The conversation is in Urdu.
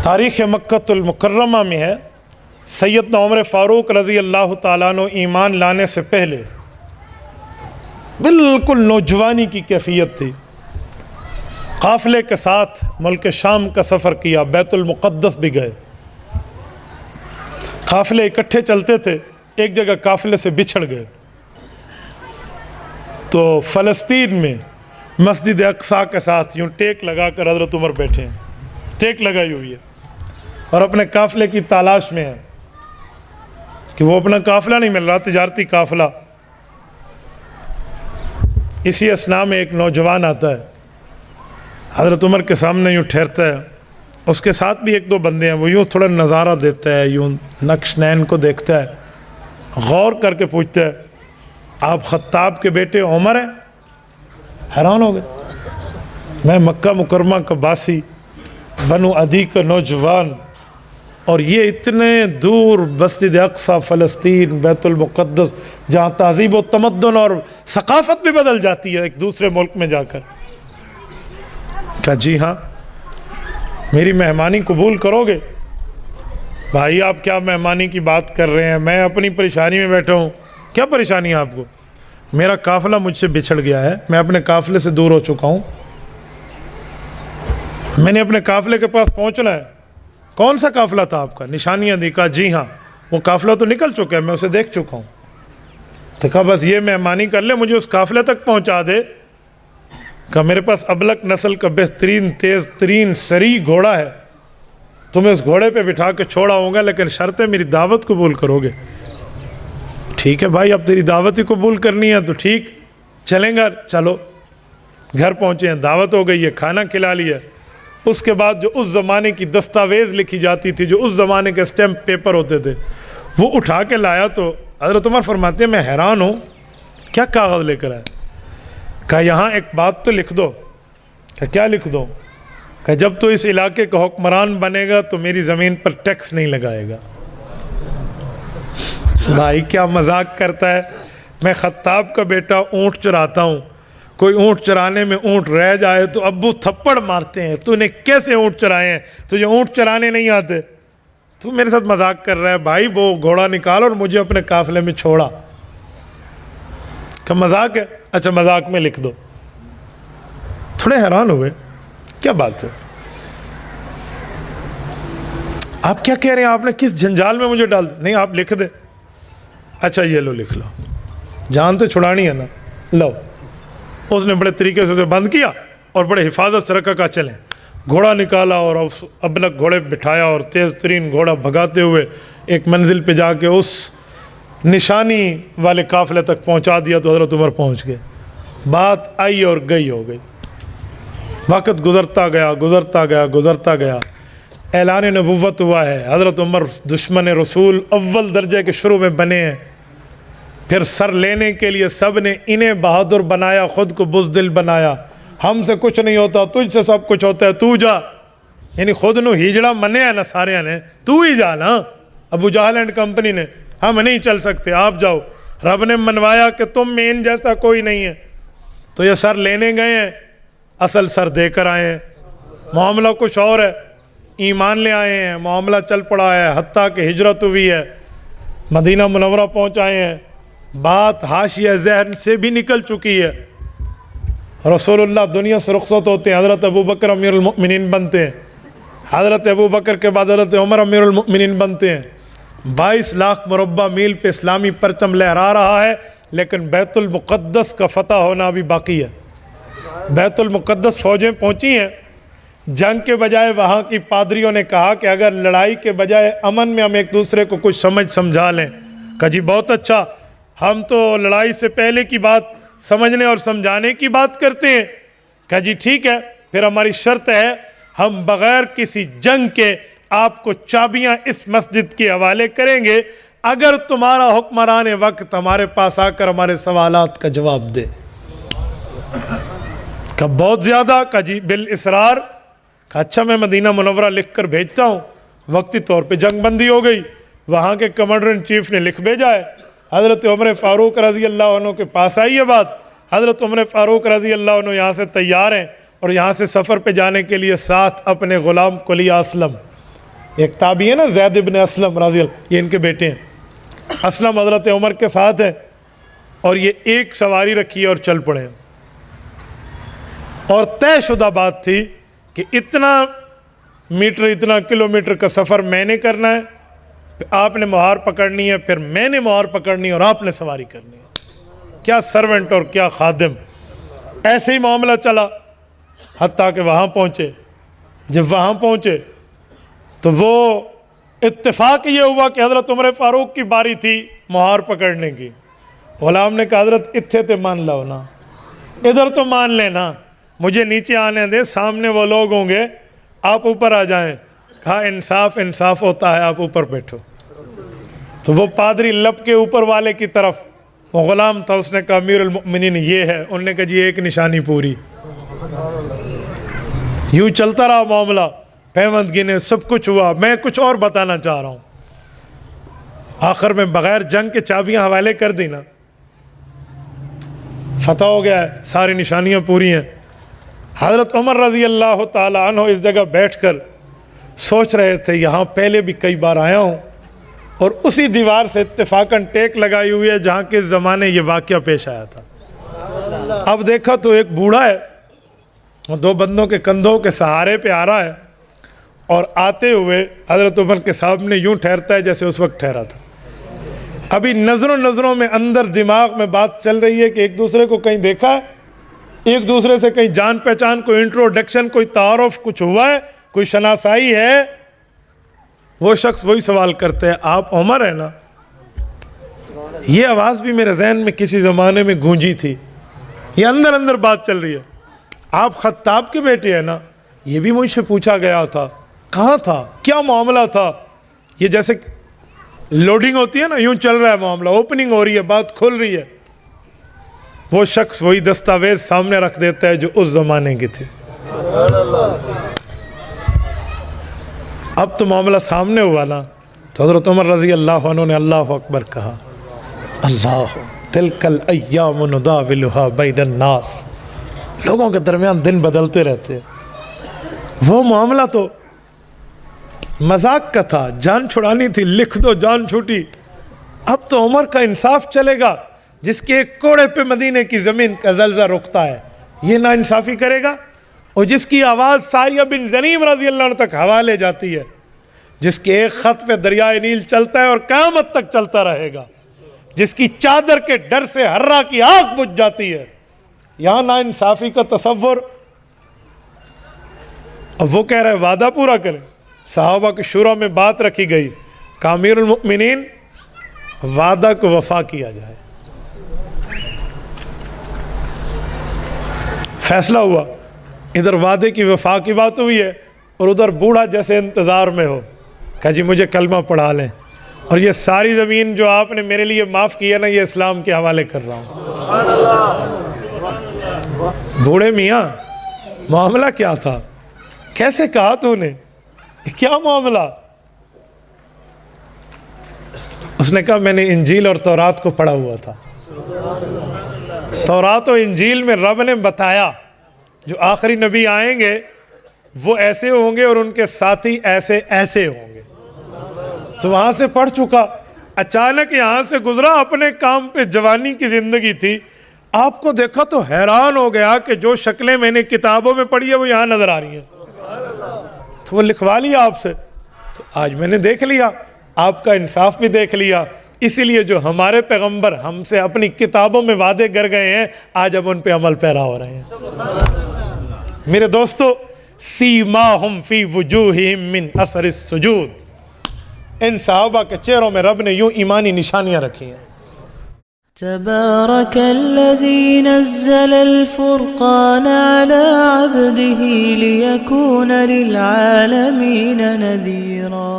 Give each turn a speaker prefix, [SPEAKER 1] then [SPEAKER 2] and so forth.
[SPEAKER 1] تاریخ مکۃ المکرمہ میں ہے، سیدنا عمر فاروق رضی اللہ تعالیٰ عنہ ایمان لانے سے پہلے بالکل نوجوانی کی کیفیت تھی۔ قافلے کے ساتھ ملک شام کا سفر کیا، بیت المقدس بھی گئے۔ قافلے اکٹھے چلتے تھے، ایک جگہ قافلے سے بچھڑ گئے تو فلسطین میں مسجد اقصیٰ کے ساتھ یوں ٹیک لگا کر حضرت عمر بیٹھے ہیں، ٹیک لگائی ہوئی ہے اور اپنے قافلے کی تلاش میں ہیں کہ وہ اپنا قافلہ نہیں مل رہا، تجارتی قافلہ۔ اسی اثناء میں ایک نوجوان آتا ہے، حضرت عمر کے سامنے یوں ٹھہرتا ہے، اس کے ساتھ بھی ایک دو بندے ہیں، وہ یوں تھوڑا نظارہ دیتا ہے، یوں نقش نین کو دیکھتا ہے، غور کر کے پوچھتا ہے آپ خطاب کے بیٹے عمر ہیں؟ حیران ہو گئے، میں مکہ مکرمہ کا باسی، بنو عدی کا نوجوان، اور یہ اتنے دور مسجد اقصیٰ، فلسطین، بیت المقدس، جہاں تہذیب و تمدن اور ثقافت بھی بدل جاتی ہے ایک دوسرے ملک میں جا کر۔ کہا جی ہاں، میری مہمانی قبول کرو گے؟ بھائی آپ کیا مہمانی کی بات کر رہے ہیں، میں اپنی پریشانی میں بیٹھا ہوں۔ کیا پریشانی ہے آپ کو؟ میرا قافلہ مجھ سے بچھڑ گیا ہے، میں اپنے قافلے سے دور ہو چکا ہوں، میں نے اپنے قافلے کے پاس پہنچنا ہے۔ کون سا قافلہ تھا آپ کا؟ نشانیاں دی۔ کہا جی ہاں، وہ قافلہ تو نکل چکا ہے، میں اسے دیکھ چکا ہوں۔ تو کہا بس یہ مہمانی کر لے، مجھے اس قافلے تک پہنچا دے۔ کہا میرے پاس ابلک نسل کا بہترین تیز ترین سری گھوڑا ہے، تمہیں اس گھوڑے پہ بٹھا کے چھوڑا ہوں گا، لیکن شرط ہے میری دعوت قبول کرو گے۔ ٹھیک ہے بھائی، اب تیری دعوت ہی قبول کرنی ہے تو ٹھیک، چلیں گا، چلو۔ گھر پہنچے ہیں، دعوت ہو گئی ہے، کھانا کھلا لیا۔ اس کے بعد جو اس زمانے کی دستاویز لکھی جاتی تھی، جو اس زمانے کے اسٹیمپ پیپر ہوتے تھے، وہ اٹھا کے لایا تو حضرت عمر فرماتے ہیں میں حیران ہوں، کیا کاغذ لے کر آئے؟ کہا یہاں ایک بات تو لکھ دو۔ کہا کیا لکھ دو؟ کہ جب تو اس علاقے کا حکمران بنے گا تو میری زمین پر ٹیکس نہیں لگائے گا۔ بھائی کیا مذاق کرتا ہے، میں خطاب کا بیٹا اونٹ چراتا ہوں، کوئی اونٹ چرانے میں اونٹ رہ جائے تو ابو تھپڑ مارتے ہیں، تو نے کیسے اونٹ چرائے ہیں، تجھے اونٹ چرانے نہیں آتے، تو میرے ساتھ مذاق کر رہا ہے؟ بھائی وہ گھوڑا نکال اور مجھے اپنے قافلے میں چھوڑا۔ کہ مذاق ہے؟ اچھا مذاق میں لکھ دو۔ تھوڑے حیران ہوئے، کیا بات ہے، آپ کیا کہہ رہے ہیں، آپ نے کس جھنجال میں مجھے ڈال دیا؟ نہیں آپ لکھ دیں۔ اچھا یہ لو لکھ لو، جان تو چھڑانی ہے نا، لو۔ اس نے بڑے طریقے سے اسے بند کیا اور بڑے حفاظت سے رکھا، کہا چلیں۔ گھوڑا نکالا اور ابلک گھوڑے بٹھایا اور تیز ترین گھوڑا بھگاتے ہوئے ایک منزل پہ جا کے اس نشانی والے قافلے تک پہنچا دیا تو حضرت عمر پہنچ گئے۔ بات آئی اور گئی ہو گئی، وقت گزرتا گیا گزرتا گیا گزرتا گیا، اعلان نبوت ہوا ہے، حضرت عمر دشمن رسول اول درجے کے شروع میں بنے ہیں۔ پھر سر لینے کے لیے سب نے انہیں بہادر بنایا، خود کو بزدل بنایا، ہم سے کچھ نہیں ہوتا، تجھ سے سب کچھ ہوتا ہے، تو جا۔ یعنی خود نو ہجڑا منے ہیں نا سارے نے، تو ہی جا نا۔ ابو جہل اینڈ کمپنی نے، ہم نہیں چل سکتے، آپ جاؤ۔ رب نے منوایا کہ تم میں ان جیسا کوئی نہیں ہے، تو یہ سر لینے گئے ہیں، اصل سر دے کر آئے ہیں۔ معاملہ کچھ اور ہے، ایمان لے آئے ہیں، معاملہ چل پڑا ہے، حتیٰ کہ ہجرت ہوئی ہے، مدینہ منورہ پہنچ آئے ہیں، بات حاشیہ ذہن سے بھی نکل چکی ہے۔ رسول اللہ دنیا سے رخصت ہوتے ہیں، حضرت ابو بکر امیر المؤمنین بنتے ہیں، حضرت ابو بکر کے بعد حضرت عمر امیر المؤمنین بنتے ہیں۔ 22 لاکھ مربع میل پہ اسلامی پرچم لہرا رہا ہے، لیکن بیت المقدس کا فتح ہونا بھی باقی ہے۔ بیت المقدس فوجیں پہنچی ہیں، جنگ کے بجائے وہاں کی پادریوں نے کہا کہ اگر لڑائی کے بجائے امن میں ہم ایک دوسرے کو کچھ سمجھا لیں۔ کہا جی بہت اچھا، ہم تو لڑائی سے پہلے کی بات سمجھنے اور سمجھانے کی بات کرتے ہیں۔ کہا جی ٹھیک ہے، پھر ہماری شرط ہے ہم بغیر کسی جنگ کے آپ کو چابیاں اس مسجد کے حوالے کریں گے اگر تمہارا حکمران وقت ہمارے پاس آ کر ہمارے سوالات کا جواب دے۔ کہا بہت زیادہ؟ کہا جی بالاسرار۔ کہا اچھا میں مدینہ منورہ لکھ کر بھیجتا ہوں۔ وقتی طور پہ جنگ بندی ہو گئی، وہاں کے کمانڈر ان چیف نے لکھ بھیجا ہے، حضرت عمر فاروق رضی اللہ عنہ کے پاس آئی ہے بات، حضرت عمر فاروق رضی اللہ عنہ یہاں سے تیار ہیں اور یہاں سے سفر پہ جانے کے لیے ساتھ اپنے غلام قلی اسلم ایک تابعی ہے نا زید ابن اسلم رضی اللہ، یہ ان کے بیٹے ہیں، اسلم حضرت عمر کے ساتھ ہے، اور یہ ایک سواری رکھی ہے اور چل پڑے ہیں، اور طے شدہ بات تھی کہ اتنا میٹر اتنا کلومیٹر کا سفر میں نے کرنا ہے، پھر آپ نے مہار پکڑنی ہے، پھر میں نے مہار پکڑنی ہے اور آپ نے سواری کرنی ہے۔ کیا سرونٹ اور کیا خادم! ایسے ہی معاملہ چلا حتیٰ کہ وہاں پہنچے۔ جب وہاں پہنچے تو وہ اتفاق یہ ہوا کہ حضرت عمر فاروق کی باری تھی مہار پکڑنے کی۔ غلام نے کہا حضرت اتھے تے مان لو نا، ادھر تو مان لینا، مجھے نیچے آنے دے، سامنے وہ لوگ ہوں گے، آپ اوپر آ جائیں۔ کہا انصاف انصاف ہوتا ہے، آپ اوپر بیٹھو۔ تو وہ پادری لب کے اوپر والے کی طرف، وہ غلام تھا، اس نے کہا امیر المؤمنین یہ ہے، انہوں نے کہا جی ایک نشانی پوری۔ یوں چلتا رہا معاملہ، پیوند گنے، سب کچھ ہوا۔ میں کچھ اور بتانا چاہ رہا ہوں، آخر میں بغیر جنگ کے چابیاں حوالے کر دی نا، فتح ہو گیا ہے، ساری نشانیاں پوری ہیں۔ حضرت عمر رضی اللہ تعالی عنہ اس جگہ بیٹھ کر سوچ رہے تھے یہاں پہلے بھی کئی بار آیا ہوں، اور اسی دیوار سے اتفاقاً ٹیک لگائی ہوئی ہے جہاں کے زمانے یہ واقعہ پیش آیا تھا۔ اب دیکھا تو ایک بوڑھا ہے، دو بندوں کے کندھوں کے سہارے پہ آ رہا ہے، اور آتے ہوئے حضرت عمر کے سامنے یوں ٹھہرتا ہے جیسے اس وقت ٹھہرا تھا۔ ابھی نظروں میں اندر دماغ میں بات چل رہی ہے کہ ایک دوسرے کو کہیں دیکھا ہے، ایک دوسرے سے کہیں جان پہچان، کوئی انٹروڈکشن، کوئی تعارف کچھ ہوا ہے، کوئی شناسائی ہے۔ وہ شخص وہی سوال کرتے ہیں آپ عمر ہیں نا؟ یہ آواز بھی میرے ذہن میں کسی زمانے میں گونجی تھی، یہ اندر بات چل رہی ہے۔ آپ خطاب کے بیٹے ہیں نا؟ یہ بھی مجھ سے پوچھا گیا تھا، کہاں تھا، کیا معاملہ تھا؟ یہ جیسے لوڈنگ ہوتی ہے نا، یوں چل رہا ہے معاملہ، اوپننگ ہو رہی ہے، بات کھل رہی ہے۔ وہ شخص وہی دستاویز سامنے رکھ دیتا ہے جو اس زمانے کے تھے۔ اب تو معاملہ سامنے ہوا نا، تو حضرت عمر رضی اللہ عنہ نے اللہ اکبر کہا، اللہ تلک الایام نداولها بین الناس، لوگوں کے درمیان دن بدلتے رہتے۔ وہ معاملہ تو مذاق کا تھا، جان چھڑانی تھی، لکھ دو جان چھوٹی۔ اب تو عمر کا انصاف چلے گا، جس کے ایک کوڑے پہ مدینے کی زمین کا زلزلہ رکتا ہے، یہ نا انصافی کرے گا؟ اور جس کی آواز ساریہ بن زنیم رضی اللہ عنہ تک حوالے جاتی ہے، جس کے ایک خط پہ دریائے نیل چلتا ہے اور قیامت تک چلتا رہے گا، جس کی چادر کے ڈر سے ہررا کی آنکھ بجھ جاتی ہے، یہاں نا انصافی کا تصور۔ اب وہ کہہ رہے وعدہ پورا کریں۔ صحابہ کی شورا میں بات رکھی گئی کہ امیر المؤمنین وعدہ کو وفا کیا جائے۔ فیصلہ ہوا، ادھر وعدے کی وفا کی بات ہوئی ہے، اور ادھر بوڑھا جیسے انتظار میں ہو، کہا جی مجھے کلمہ پڑھا لیں، اور یہ ساری زمین جو آپ نے میرے لیے معاف کی ہے نا، یہ اسلام کے حوالے کر رہا ہوں۔ بوڑھے میاں معاملہ کیا تھا؟ کیسے کہا تو نے؟ کیا معاملہ؟ اس نے کہا میں نے انجیل اور تورات کو پڑھا ہوا تھا، تورات و انجیل میں رب نے بتایا جو آخری نبی آئیں گے وہ ایسے ہوں گے اور ان کے ساتھی ایسے ایسے ہوں گے، تو وہاں سے پڑھ چکا۔ اچانک یہاں سے گزرا، اپنے کام پہ، جوانی کی زندگی تھی، آپ کو دیکھا تو حیران ہو گیا کہ جو شکلیں میں نے کتابوں میں پڑھی ہے وہ یہاں نظر آ رہی ہیں، تو وہ لکھوا لیا آپ سے۔ تو آج میں نے دیکھ لیا، آپ کا انصاف بھی دیکھ لیا، اسی لیے جو ہمارے پیغمبر ہم سے اپنی کتابوں میں وعدے کر گئے ہیں، آج اب ان پہ عمل پیرا ہو رہے ہیں۔ میرے دوستو، سیماہم فی وجوہہم من اثر السجود، ان صحابہ کے چہروں میں رب نے یوں ایمانی نشانیاں رکھی ہیں۔
[SPEAKER 2] تبارك الذي نزل الفرقان على عبده ليكون للعالمين نذيرا